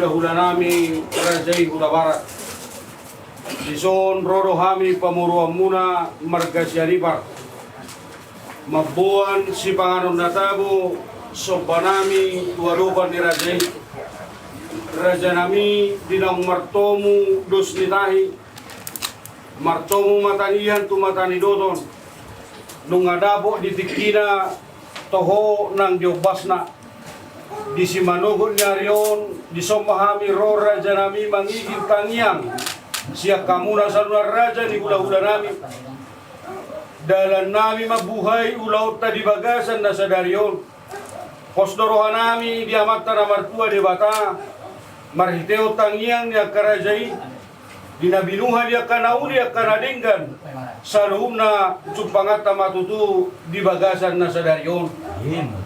hula-hula nami rajai hula barat. Sison roro hami pamuruan muna marga siaribar. Mabuan si panganon natabo sobanami tualuban ni rajai. Raja nami dinang martomu dos nitahi. Martomu matanihan tu matani dodon. Nung adabo di tikina toho nang diobasna. Di simanugon nyarion di somahami ro raja nami mangiging tangiang. Siya kamuna sa luar raja ni hula-hula nami. Dalan nami mabuhay ulaw ta di bagasan na sa daryon. Kosdorohan nami di amata na martua di bata. Marhiteo tangiang niya karajai. Dinabinuhan niya kanauli at kanadinggan. Sa loob na tsupangata matutu di bagasan na sa daryon.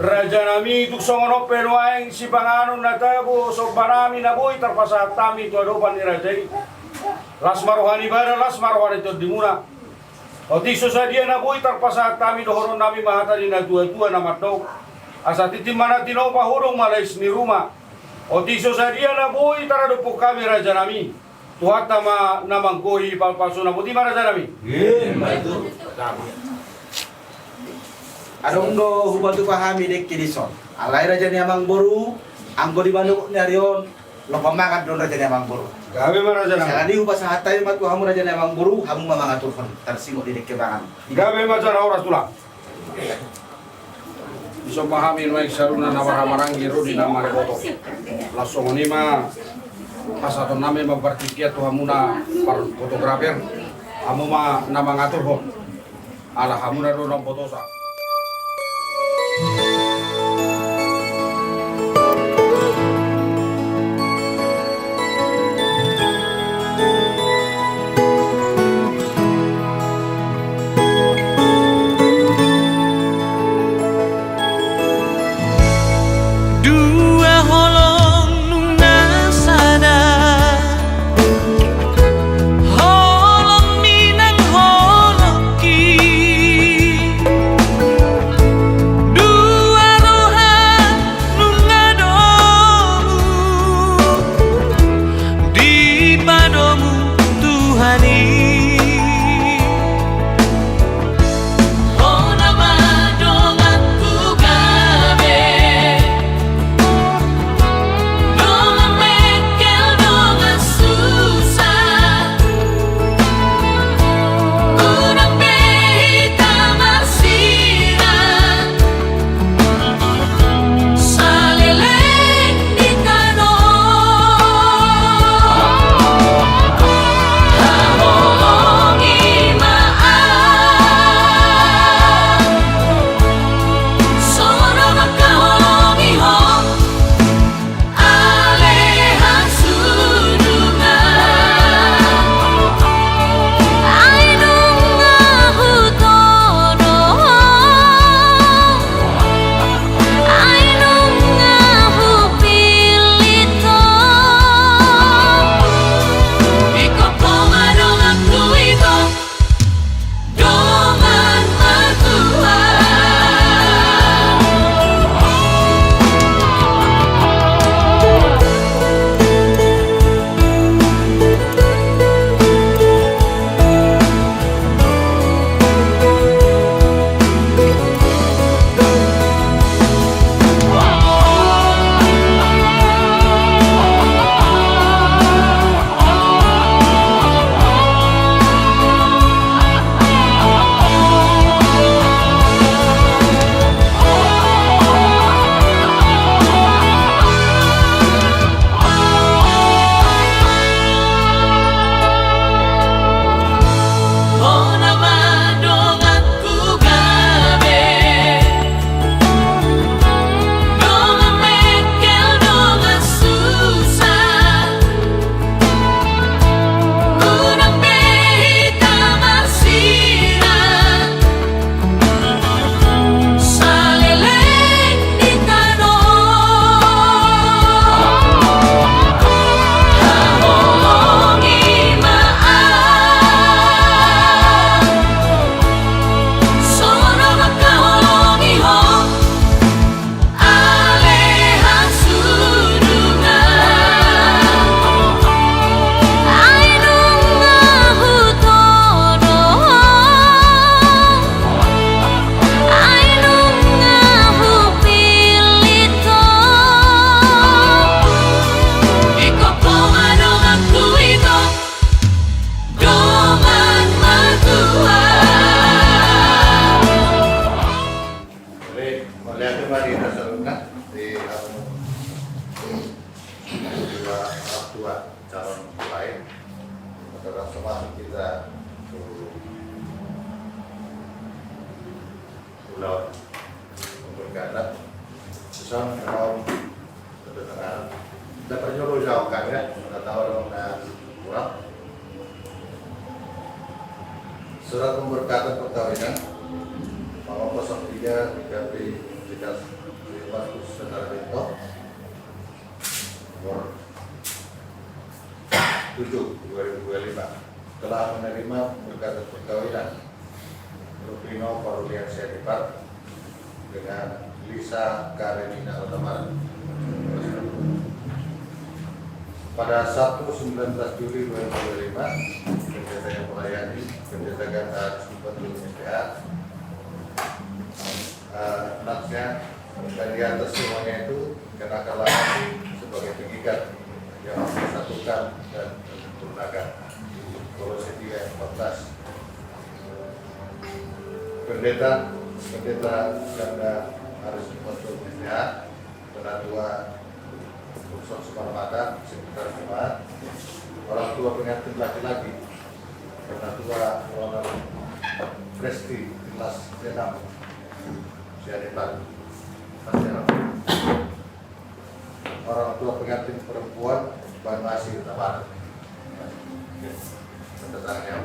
Raja nami tuksongono penuaeng si panganon na tabo. So parami na boy tarpasat tami tuadopan ni rajai. Las marohani bara, las marohani itu dimuna. O tiso sa dia na boy tarpasat tami dohoron nami mahatari na tua-tua na matno. Asa titim mana tino pahurong malais ni rumah. O tiso sa dia na boy taradupok kami raja nami. Tuhat nama namangkohi palpaso na puti mana raja nami. Adong do hubatu pahami dek kidison. Alai raja ni amang boru, anggo di Bandung nyarion, lo pamakan don raja ni amang boru. Gabe mana raja nami. Sekali ubah sahatai matu hamu raja ni amang boru, hamu mamangatur pun tersingo di dek kebangan. Gabe macam orang tulang. Bisa pahami nuai saruna nawaramarangi rudi nama reboto. Langsung ni mah pasaton nami mempertikiat tu hamuna par fotografer. Hamu mah nama ngatur ho. Ala hamuna do nam fotosa. Du dua calon lain. Saudara semua kita pulau berganda, sesuatu kalau terdengar dapat nyuruh jauhkan ya, kita tahu orang pulang. Surat pemberkatan perkawinan nomor 03 3B 3 Saudara Dito nomor 7 2025 telah menerima pemberkatan perkawinan Rufino Parulian Setipat dengan Lisa Karenina Otoman pada Sabtu 19 Juli 2025, pendeta yang melayani pendeta Ganda Subandung SDA naksnya dan di atas semuanya itu kenakan lagi sebagai pengikat yang mempersatukan dan menyempurnakan. Kolose 3:14. Pendeta Ganda harus Subandung SDA, Penatua Unsur Sumarmata, Sekretaris Jemaat, orang tua pengantin laki-laki, Penatua Ronald Presti, Kelas 6, Siadepan, orang tua pengantin perempuan, Banmasi Tabaran. Tentangnya.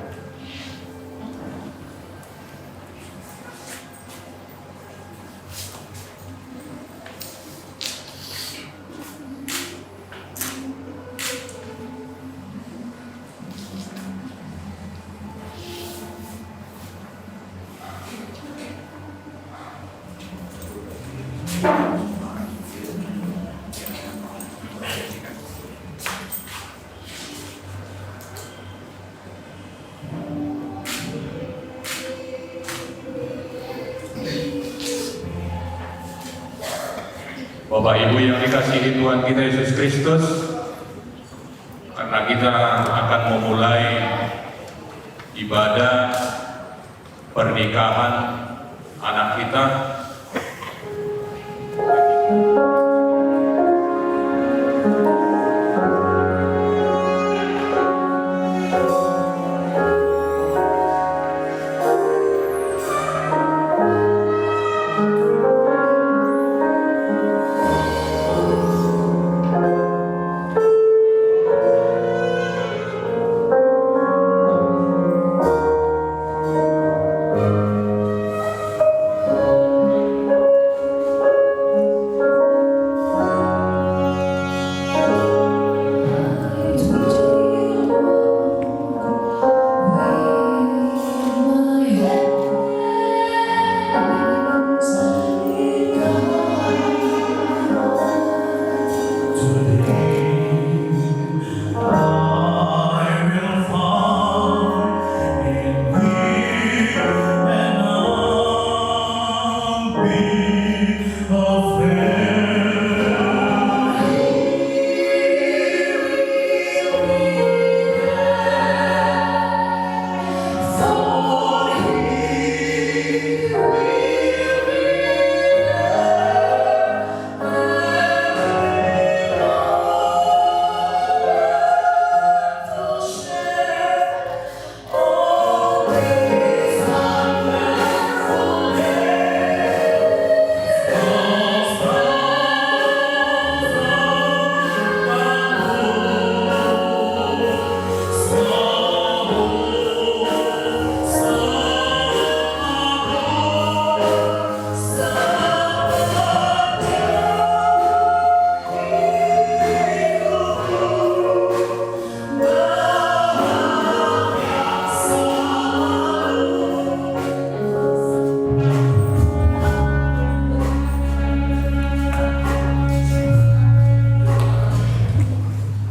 Bapak Ibu yang dikasihi Tuhan kita Yesus Kristus, karena kita akan memulai ibadah pernikahan anak kita,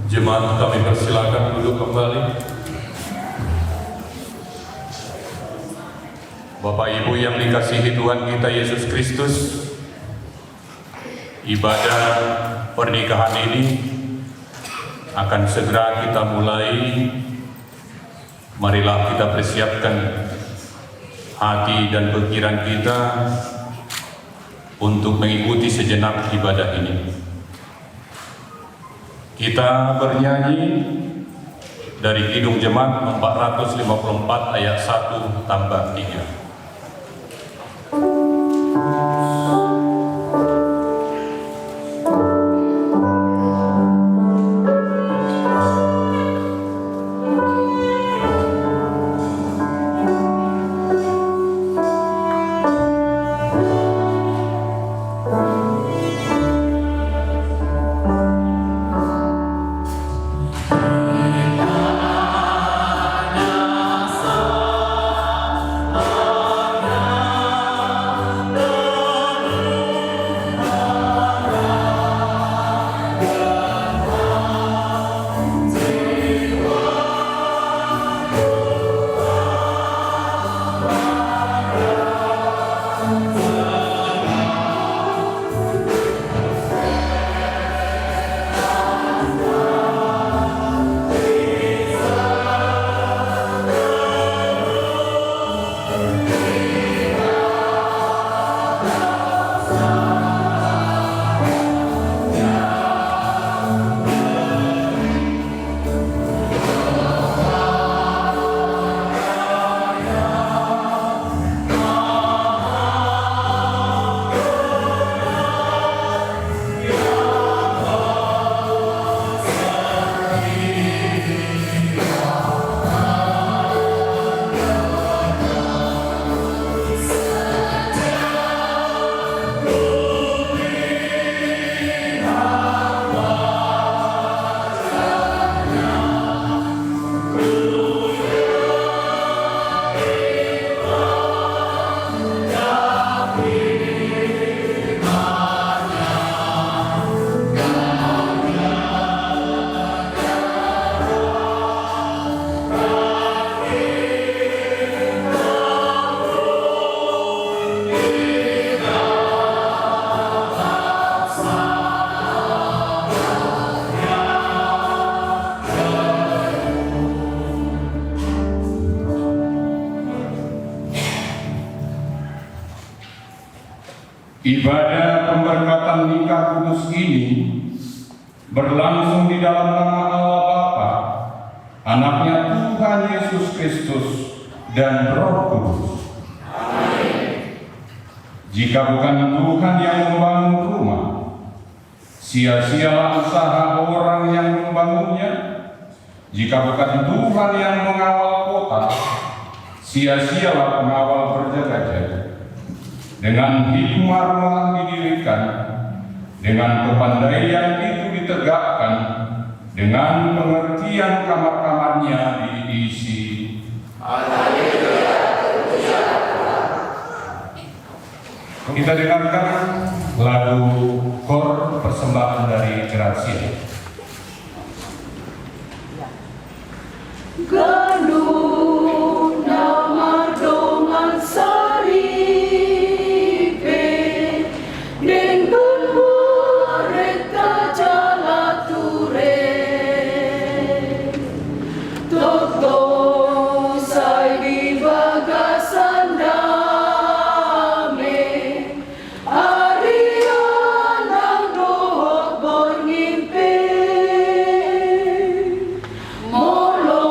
jemaat kami persilakan duduk kembali. Bapak Ibu yang dikasihi Tuhan kita Yesus Kristus, ibadah pernikahan ini akan segera kita mulai. Marilah kita persiapkan hati dan pikiran kita untuk mengikuti sejenak ibadah ini. Kita bernyanyi dari Kidung Jemaat 454 ayat 1 tambah 3. Ibadah pemberkatan nikah kudus ini berlangsung di dalam nama Allah Bapa, Anaknya Tuhan Yesus Kristus, dan Roh Kudus. Amin. Jika bukan Tuhan yang membangun rumah, sia-sialah usaha orang yang membangunnya. Jika bukan Tuhan yang mengawal kota, sia-sialah pengawal berjaga-jaga. Dengan hikmah rumah didirikan, dengan kepandaian itu ditegakkan, dengan pengertian kamar-kamarnya diisi. Kita dengarkan lagu kor persembahan dari Gracia. Gandum nama dongan saripe dengan mereka jalature totong sai di bagasan dame ariana dohok berngimpi molo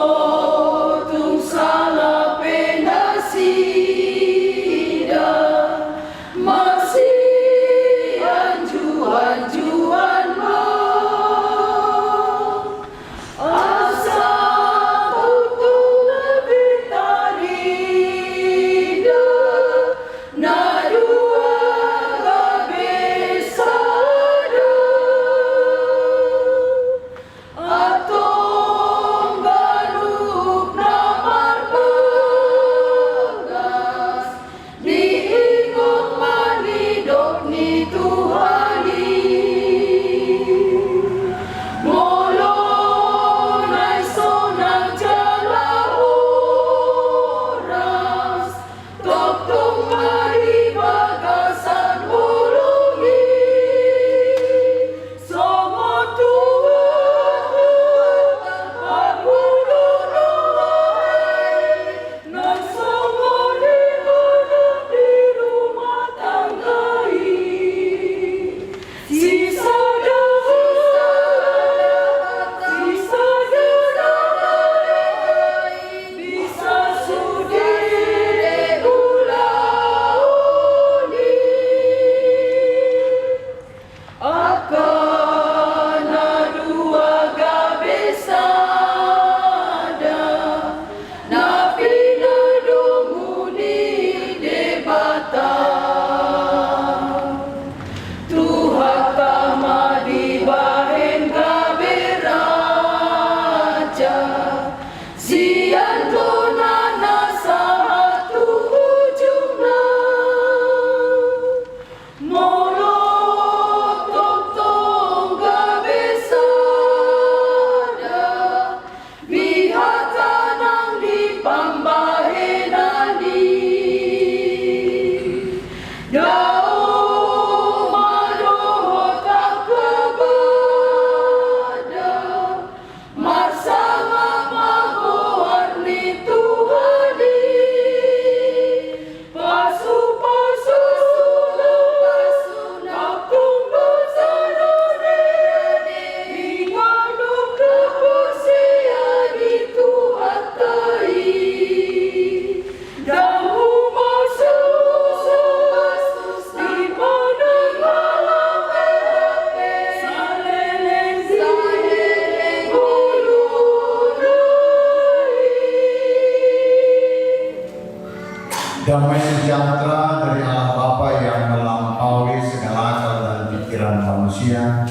Damai sejahtera dari Allah Bapa yang melampaui segala akal dan pikiran manusia,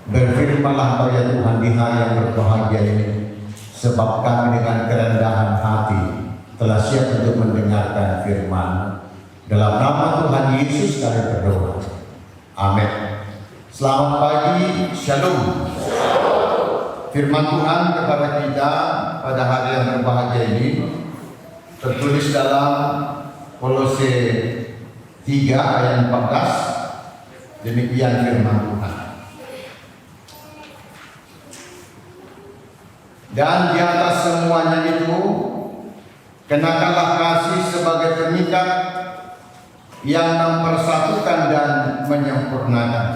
berfirmanlah Engkau ya Tuhan di hari yang berbahagia ini, sebab kami dengan kerendahan hati telah siap untuk mendengarkan firman. Dalam nama Tuhan Yesus kami berdoa. Amin. Selamat pagi, Shalom. Firman Tuhan kepada kita pada hari yang berbahagia ini tertulis dalam Kolose 3 ayat 14. Demikian firman Tuhan. Dan di atas semuanya itu kenakanlah kasih sebagai pengikat yang mempersatukan dan menyempurnakan.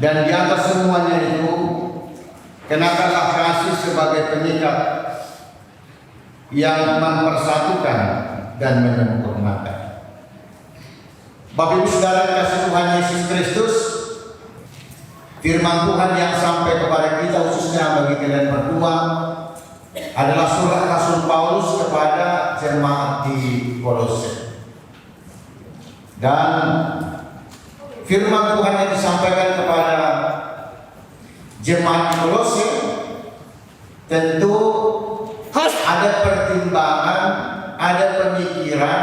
Dan di atas semuanya itu kenakanlah kasih sebagai pengikat yang mempersatukan dan menyempurnakan. Bapak Ibu Saudara kasih Tuhan Yesus Kristus, firman Tuhan yang sampai kepada kita khususnya bagi kalian berdua adalah surat Rasul Paulus kepada jemaat di Kolose. Dan firman Tuhan yang disampaikan kepada jemaat di Kolose tentu ada pertimbangan, ada pemikiran,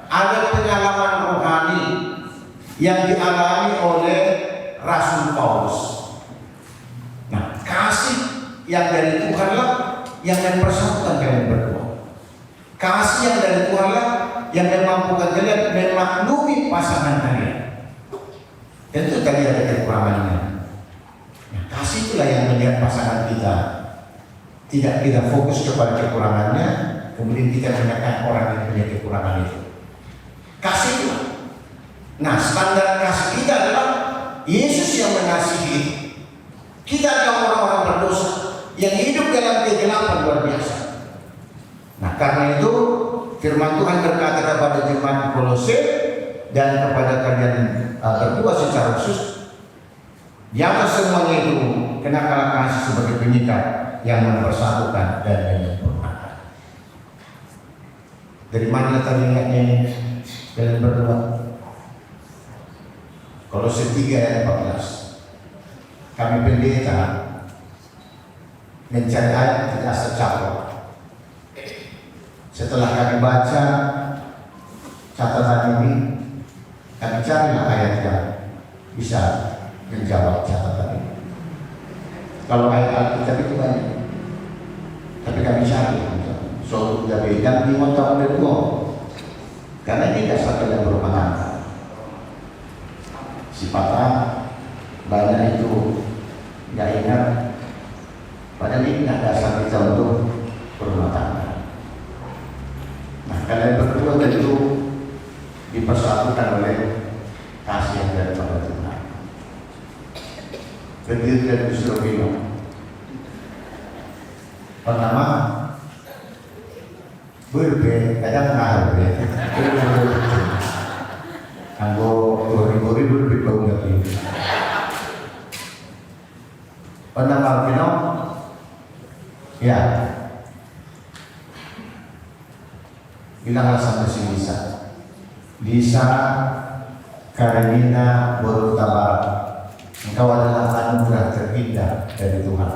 ada pengalaman rohani yang dialami oleh Rasul Paulus. Nah, kasih yang dari Tuhanlah yang mempersatukan kalian berdua. Kasih yang dari Tuhanlah yang memampukan kalian memaklumi pasangan kalian. Tentu tadi ada kekurangannya. Nah, kasih itulah yang melihat pasangan kita tidak kita fokus kepada kekurangannya, kemudian kita menekan orang yang punya kekurangan itu. Kasih itu. Nah, standar kasih kita adalah Yesus yang mengasihi. Kita adalah orang-orang berdosa yang hidup dalam kegelapan luar biasa. Nah, karena itu firman Tuhan berkata kepada jemaat Kolose dan kepada kalian berdua secara khusus, di atas semuanya itu kenakanlah kasih sebagai pengikat yang mempersatukan dan menyempurnakan. Dari mana tadi ingatnya kalian berdua? Kolose 3 ayat 14. Kami pendeta mencari ayat tidak secapek. Setelah kami baca catatan ini, kami carilah ayat yang bisa menjawab catatan ini. Kalau ayat Alkitab itu banyak, tapi kami cari suatu dari dan di tahun kedua, karena ini dasar kalian berumah tangga. Sifatnya banyak itu nggak ingat, padahal ini dasar kita untuk berumah tangga. Nah, kalian berdua tentu dipersatukan oleh kasih yang daripada Tuhan. Berdiri dari Surabaya. Pertama, berbeda kadang ngaruh ya. Anggo gori-gori dulu lebih bau nggak ini. Pertama, Pino, ya, bilanglah sama si Lisa Karenina Borutabarat. Engkau adalah anugerah terindah dari Tuhan.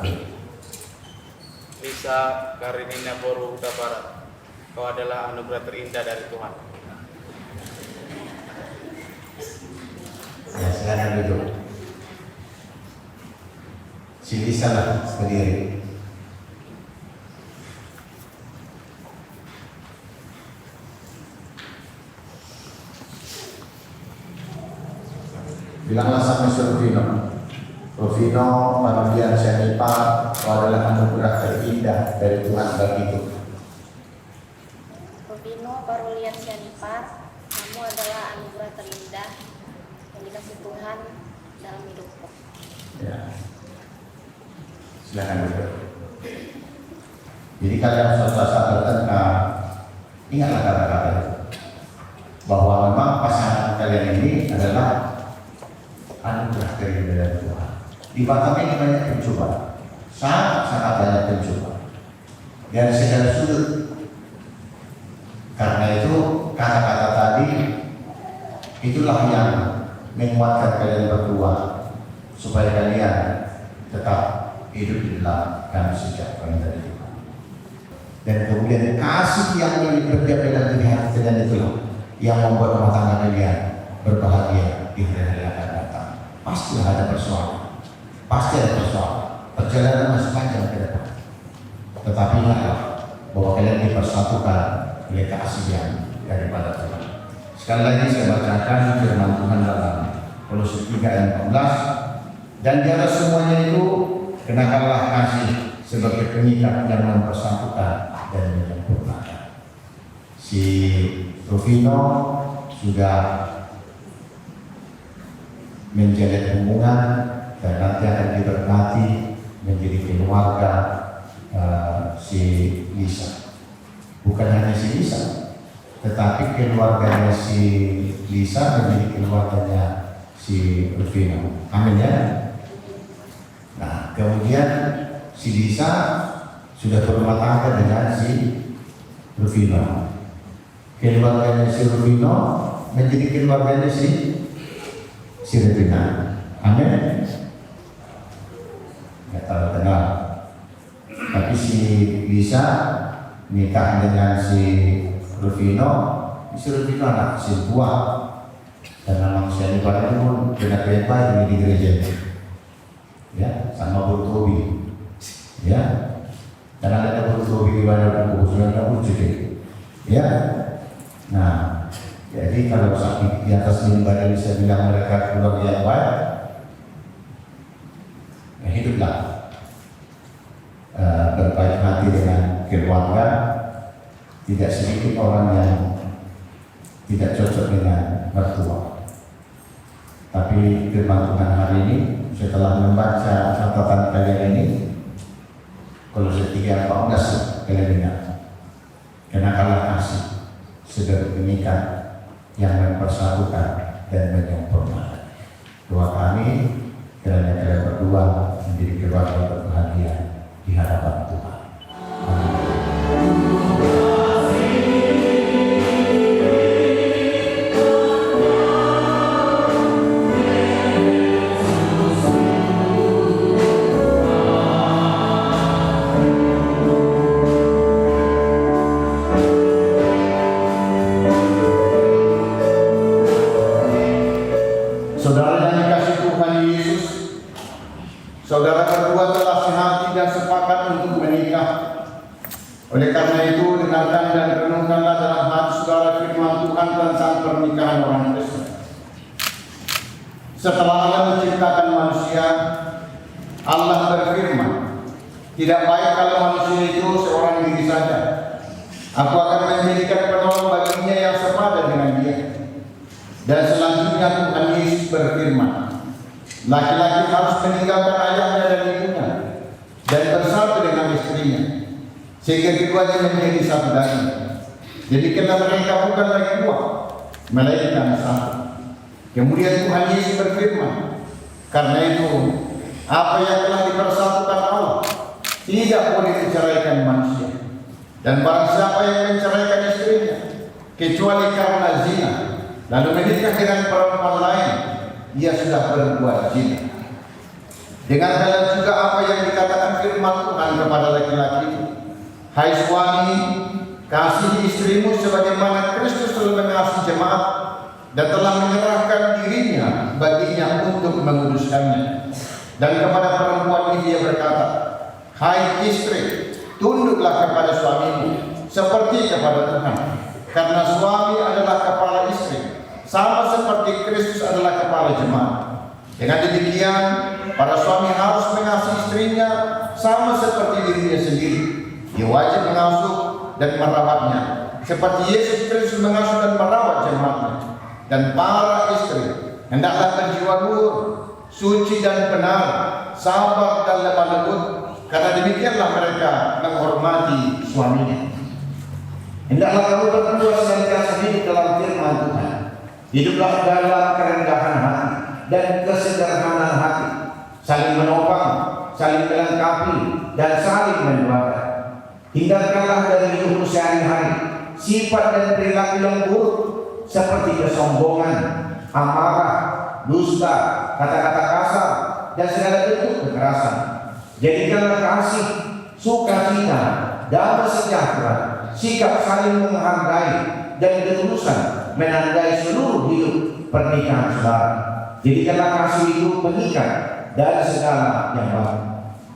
Lisa Karenina Borutabarat, Engkau adalah anugerah terindah dari Tuhan. Ya, silakan duduk. Si Lisa lah berdiri. Bilanglah sama Rufino, Parodian Syanipa, kau adalah anugerah terindah dari Tuhan bagiku. Rufino Parodian Syanipa, kamu adalah anugerah terindah yang dikasih Tuhan dalam hidupku. Ya, silakan duduk. Jadi kalian saudara-saudara ingatlah kata-kata itu, bahwa memang pasangan kalian ini adalah anugerah dari Tuhan. Di Batam ini banyak pencobaan, sangat banyak pencobaan dari segala sudut. Karena itu Itulah yang menguatkan kalian berdua supaya kalian tetap hidup di dalam damai sejahtera dari Tuhan. Dan kemudian kasih yang berdiam dalam diri hati kalian itulah yang membuat rumah tangga kalian berbahagia di hari-hari yang akan datang. Pasti ada persoalan, pasti ada persoalan. Perjalanan masih panjang ke depan. Tetapi ingatlah bahwa kalian dipersatukan oleh kasih yang daripada Tuhan. Sekali lagi saya bacakan firman Tuhan dalam Kolose 3 ayat 14. Dan di atas semuanya itu kenakanlah kasih sebagai pengikat yang mempersatukan dan menyempurnakan. Si Rufino sudah menjalin hubungan dan nanti akan diberkati menjadi keluarga si Lisa. Bukan hanya si Lisa, tetapi keluarganya si Lisa menjadi keluarganya si Rufino. Amin ya. Nah, kemudian si Lisa sudah berumah tangga dengan si Rufino. Keluarganya si Rufino menjadi keluarganya si Rufino. Amin. Nggak tahu kenal. Tapi si Lisa nikah dengan si Rufino. Si Rufino anak si buah. Dan memang si Anipar itu pun benar-benar di gereja. Ya, sama Bu Tobi. Ya. Dan ada Bu Tobi di mana Bu Tobi. Ya. Nah, jadi kalau sakit di atas mimbar bisa bilang mereka keluarga yang baik, ya hiduplah berbaik hati dengan keluarga. Tidak sedikit orang yang tidak cocok dengan mertua. Tapi firman Tuhan hari ini setelah membaca catatan kalian ini, Kolose 3:14 kalian ingat, kenakanlah kasih sebagai pengikat yang mempersatukan dan menyempurnakan. Doa kami kiranya kalian berdua menjadi keluarga berbahagia di hadapan Tuhan. Amin. Saudara yang dikasih Tuhan Yesus, saudara berdua telah sehati dan sepakat untuk menikah. Oleh karena itu, dengarkan dan renungkanlah dalam hati saudara firman Tuhan tentang pernikahan orang Kristen. Setelah Allah menciptakan manusia, Allah berfirman, tidak baik kalau manusia itu seorang diri saja. Aku akan menjadikan penolong baginya yang sepadan dengan dia. Dan selanjutnya Tuhan Yesus berfirman, laki-laki harus meninggalkan ayahnya dan ibunya dan bersatu dengan istrinya, sehingga keduanya menjadi satu daging. Jadi karena mereka bukan lagi dua, melainkan satu. Kemudian Tuhan Yesus berfirman, karena itu apa yang telah dipersatukan Allah tidak boleh diceraikan manusia. Dan barang siapa yang menceraikan istrinya kecuali karena zina, lalu menikah dengan perempuan lain, ia sudah berbuat zina. Dengan kalian juga apa yang dikatakan firman Tuhan kepada laki-laki itu, hai suami, kasihi istrimu sebagaimana Kristus telah mengasihi jemaat dan telah menyerahkan dirinya baginya untuk menguduskannya. Dan kepada perempuan ini dia berkata, hai istri, tunduklah kepada suamimu seperti kepada Tuhan, karena suami adalah kepala istri, sama seperti Kristus adalah kepala jemaat. Dengan demikian, para suami harus mengasihi istrinya sama seperti dirinya sendiri. Dia wajib mengasuh dan merawatnya, seperti Yesus Kristus mengasuh dan merawat jemaatnya. Dan para istri hendaklah berjiwa luhur, suci dan benar, sabar dan lemah lembut, karena demikianlah mereka menghormati suaminya. Hendaklah kamu berdua senantiasa hidup dalam firman Tuhan. Hiduplah dalam kerendahan hati dan kesederhanaan hati, saling menopang, saling melengkapi, dan saling mendoakan. Hindarkanlah dari hidupmu sehari-hari sifat dan perilaku yang buruk seperti kesombongan, amarah, dusta, kata-kata kasar, dan segala bentuk kekerasan. Jadikanlah kasih, sukacita, damai sejahtera, sikap saling menghargai, dan ketulusan menandai seluruh hidup pernikahan saudara. Jadikanlah kasih itu pengikat dari segala yang baik.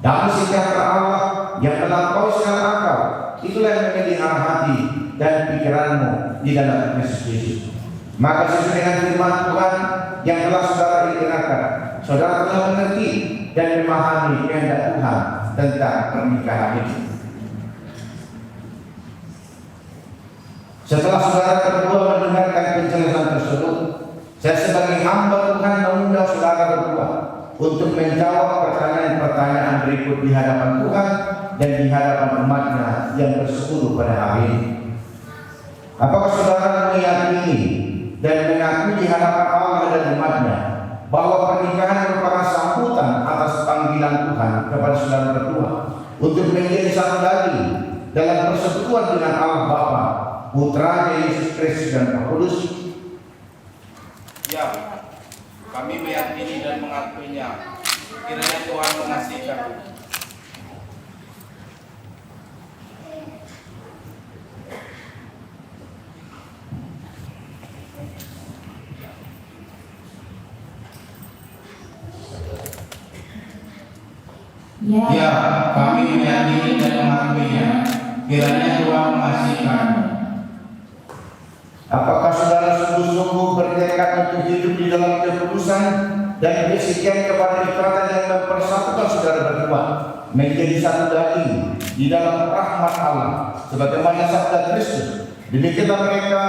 Damai sejahtera Allah yang melampaui segala akal, itulah yang memelihara hati dan pikiranmu di dalam Kristus Yesus. Maka sesuai dengan firman Tuhan yang telah saudara dengarkan, saudara telah mengerti dan memahami kehendak Tuhan tentang pernikahan itu. Setelah saudara berdua mendengarkan penjelasan tersebut, saya sebagai hamba Tuhan mengundang saudara berdua untuk menjawab pertanyaan-pertanyaan berikut di hadapan Tuhan dan di hadapan umatnya yang bersekutu pada hari ini. Apakah saudara meyakini dan mengaku di hadapan Allah dan umatnya bahwa pernikahan merupakan sambutan atas panggilan Tuhan kepada saudara berdua untuk menjadi satu daging dalam persekutuan dengan Allah Bapa, Putra Yesus Kristus dan Roh Kudus? Ya, kami meyakini dan mengakuinya. Kiranya Tuhan mengasihi kami. Ya, kami meyakini dan mengakuinya. Kiranya Tuhan mengasihi kami. Apakah saudara sungguh-sungguh bertekad untuk hidup di dalam kekudusan dan bersedia kepada ikatan yang mempersatukan saudara berdua menjadi satu daging di dalam rahmat Allah sebagaimana sabda Kristus? Demikianlah mereka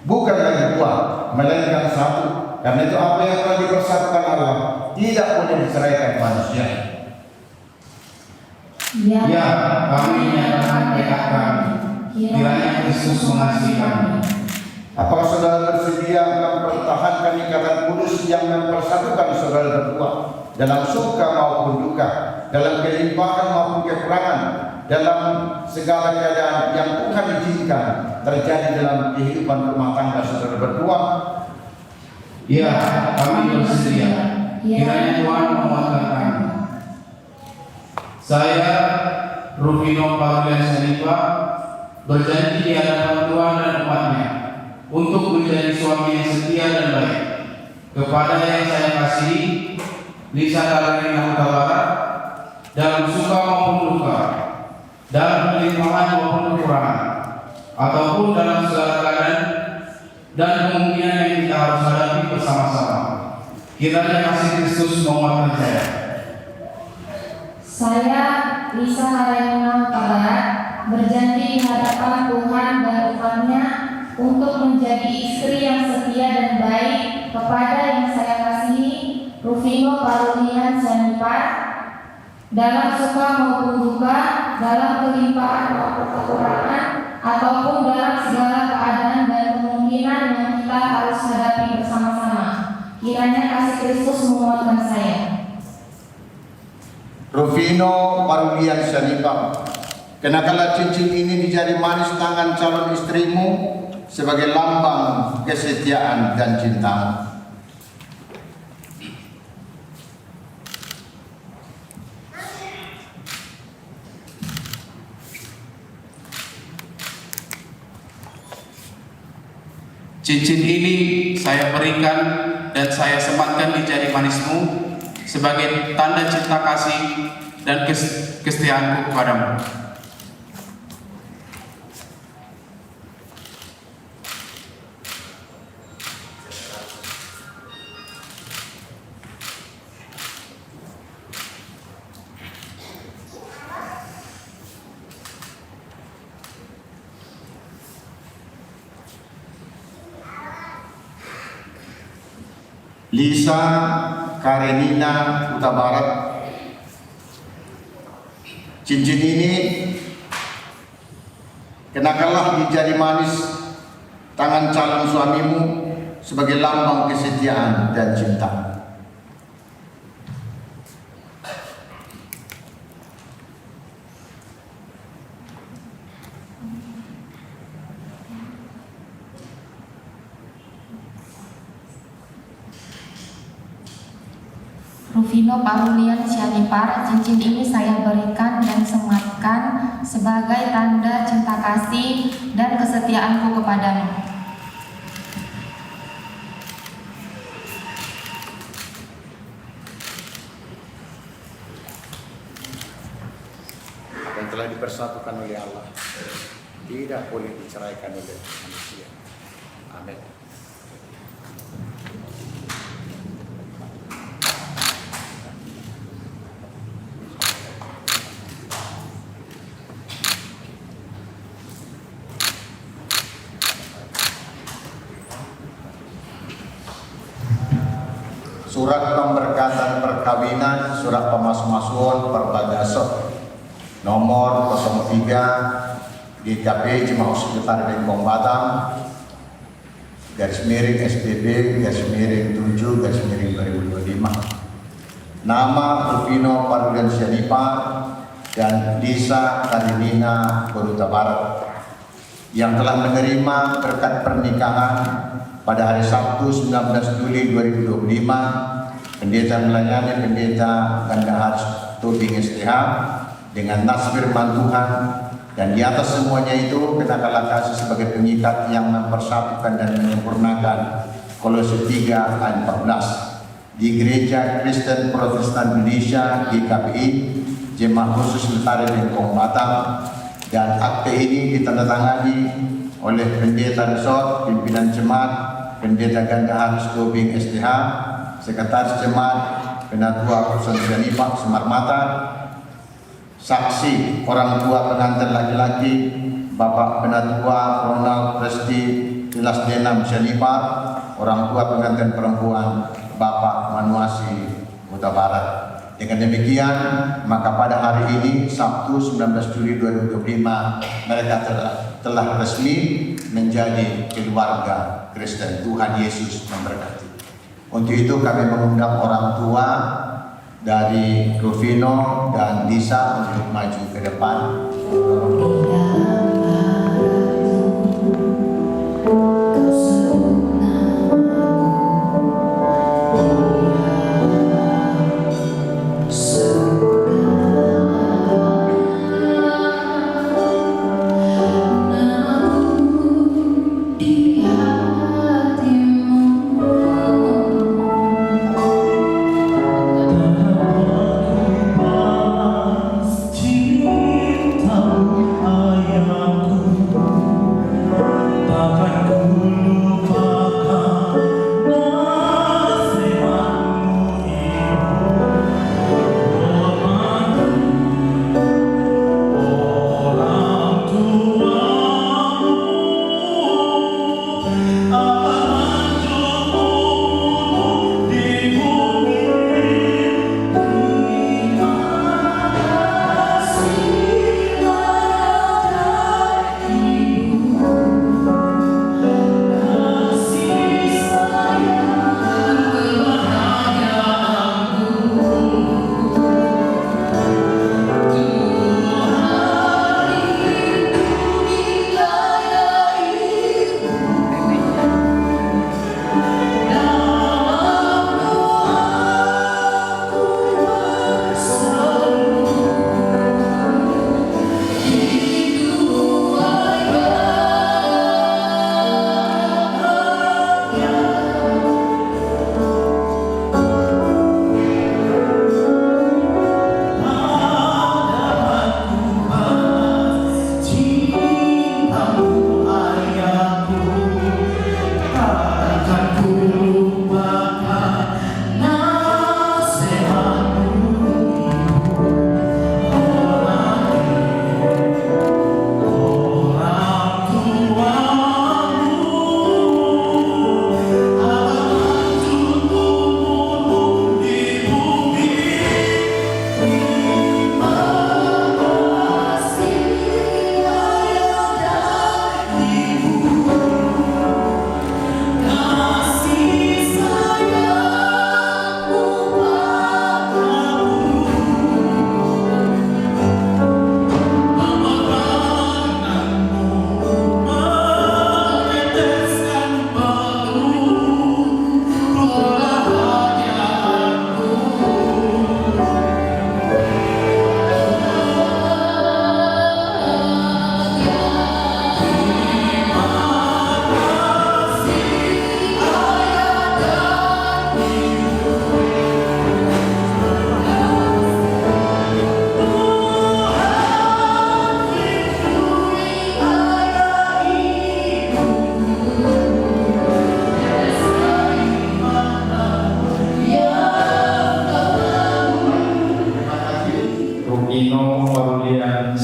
bukan lagi dua, melainkan satu. Karena itu apa yang telah dipersatukan Allah tidak boleh diceraikan manusia. Ya, kami menyatakan tekad kami. Kiranya Kristus mengasihi kami. Apakah saudara bersedia mempertahankan ikatan kudus yang mempersatukan saudara berdua dalam suka maupun duka, dalam kelimpahan maupun kekurangan, dalam segala keadaan yang Tuhan izinkan terjadi dalam kehidupan rumah tangga saudara berdua? Ya, kami bersedia. Kiranya Tuhan menguatkan kami. Saya, Rufino Paulian Sanipa, berjanji di hadapan Tuhan dan umatnya untuk menjadi suami yang setia dan baik kepada yang saya kasihi, Lisa Kalarina Huta Barat, dalam suka maupun duka, dalam kelimpahan maupun kekurangan, ataupun dalam segala keadaan dan kemungkinan yang kita harus hadapi bersama-sama. Kiranya kasih Kristus menguatkan saya. Saya, Lisa Kalarina Huta Barat, berjanji di hadapan Tuhan dan umatnya untuk menjadi istri yang setia dan baik kepada yang saya kasihi, Rufino Paulian Sanipa, dalam suka maupun duka, dalam kelimpahan maupun kekurangan, ataupun dalam segala keadaan dan kemungkinan yang kita harus hadapi bersama-sama. Kiranya kasih Kristus menguatkan saya. Rufino Paulian Sanipa, kenakanlah cincin ini di jari manis tangan calon istrimu sebagai lambang kesetiaan dan cintamu. Cincin ini saya berikan dan saya sematkan di jari manismu sebagai tanda cinta kasih dan kesetiaanku kepadamu. Lisa Karenina Huta Barat, cincin ini kenakanlah di jari manis tangan calon suamimu sebagai lambang kesetiaan dan cinta. Rufino Parulian Sianipar, cincin ini saya berikan dan sematkan sebagai tanda cinta kasih dan kesetiaanku kepadamu. Yang telah dipersatukan oleh Allah tidak boleh diceraikan oleh manusia. Amin. Surat pemberkatan perkawinan, surat pemas-masuan perbagasan nomor 03 DKP Jemaah Sekitar Lengkong Batam /SPB /7/2025. Nama Rufino Parulian Sianipar dan Lisa Karilina Boruta Barat yang telah menerima berkat pernikahan pada hari Sabtu 19 Juli 2025. Pendeta melayani Pendeta Gandahar Tobing STH dengan nas firman Tuhan, dan di atas semuanya itu kenakalan kasih sebagai pengikat yang mempersatukan dan menyempurnakan. Kolose 3 ayat 14 di Gereja Kristen Protestan Indonesia GKPI Jemaah Khusus Lentari Lengkong Batam, dan akte ini ditandatangani oleh Pendeta Resort, pimpinan jemaat Pendeta Gandahar Tobing STH, Sekretaris Jemaat Penatua Kurusan Sianipar Semar Mata, saksi orang tua pengantin laki-laki Bapak Penatua Ronald Presti Tilas Denam Sianipar, orang tua pengantin perempuan Bapak Manuasi Huta Barat. Dengan demikian, maka pada hari ini Sabtu 19 Juli 2025 mereka telah resmi menjadi keluarga Kristen. Tuhan Yesus memberkati. Untuk itu kami mengundang orang tua dari Rufino dan Lisa untuk maju ke depan. Cintamu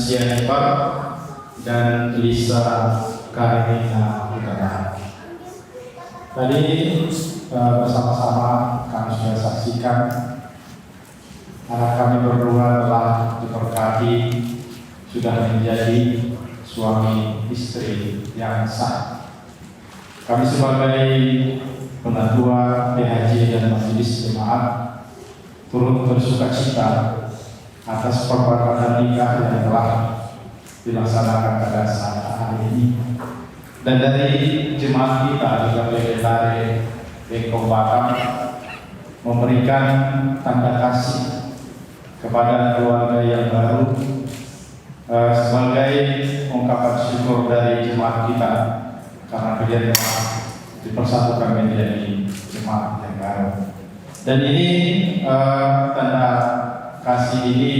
Sianipar dan Lisa Karina Utara. Tadi bersama-sama kami sudah saksikan anak kami berdua telah diberkati, sudah menjadi suami istri yang sah. Kami sebagai penatua PHJ dan Majelis Jemaat turut bersukacita atas perbuatan nikah yang telah dilaksanakan pada saat hari ini. Dan dari jemaat kita juga Legetare Bengkong Batam memberikan tanda kasih kepada keluarga yang baru sebagai ungkapan syukur dari jemaat kita karena kalian telah dipersatukan menjadi jemaat yang baru. Dan ini tanda kasih ini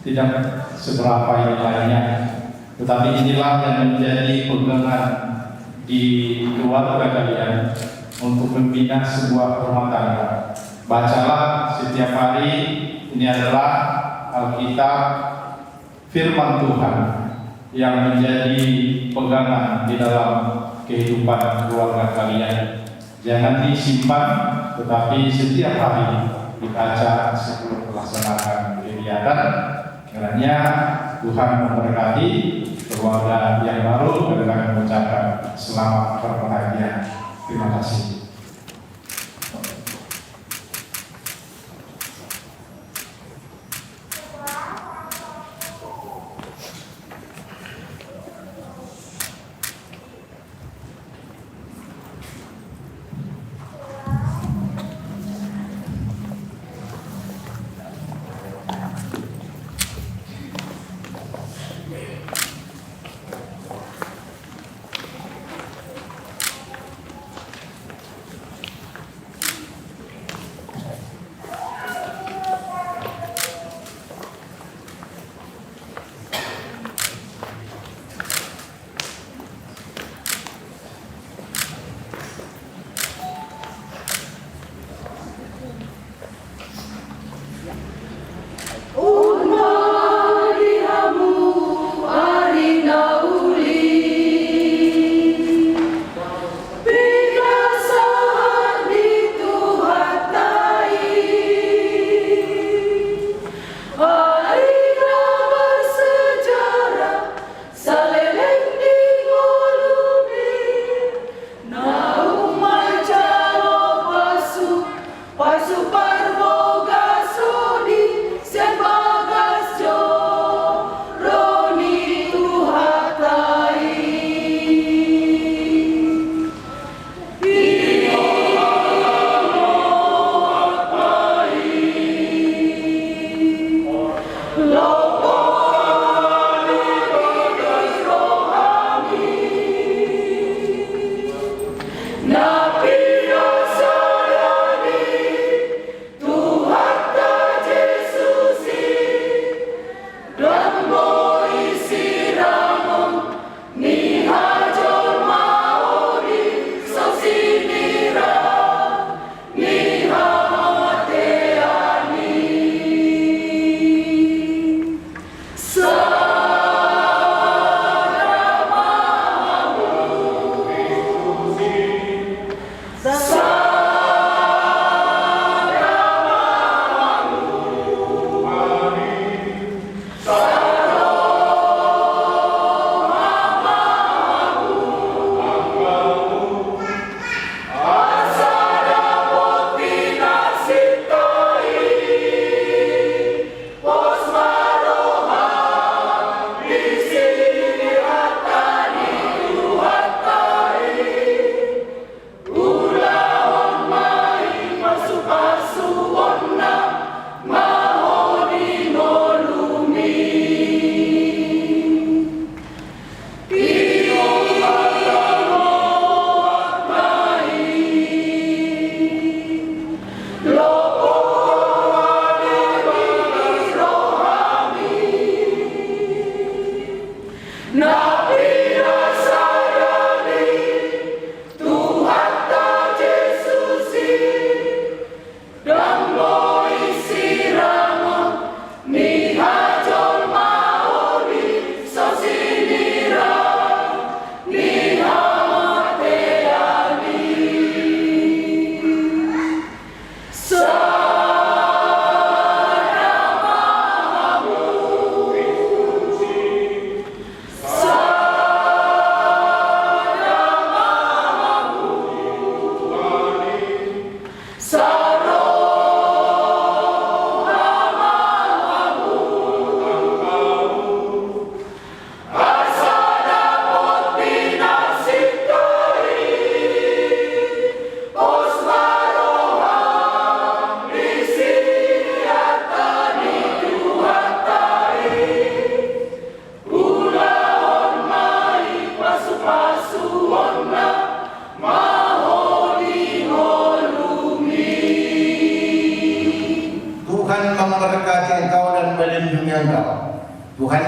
tidak seberapa nilainya, tetapi inilah yang menjadi pegangan di keluarga kalian untuk membina sebuah rumah tangga. Bacalah setiap hari, ini adalah Alkitab firman Tuhan yang menjadi pegangan di dalam kehidupan keluarga kalian. Jangan disimpan, tetapi setiap hari dibaca sebelum melaksanakan kegiatan. Kiranya Tuhan memberkati keluarga yang baru dengan mengucapkan selamat berbahagia. Terima kasih.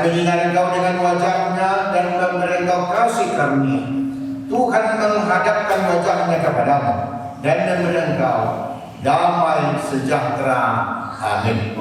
dan menyinari engkau dengan wajahnya dan memberi engkau kasih karunia. Tuhan menghadapkan wajahnya kepadamu dan memberi engkau damai sejahtera. Amin.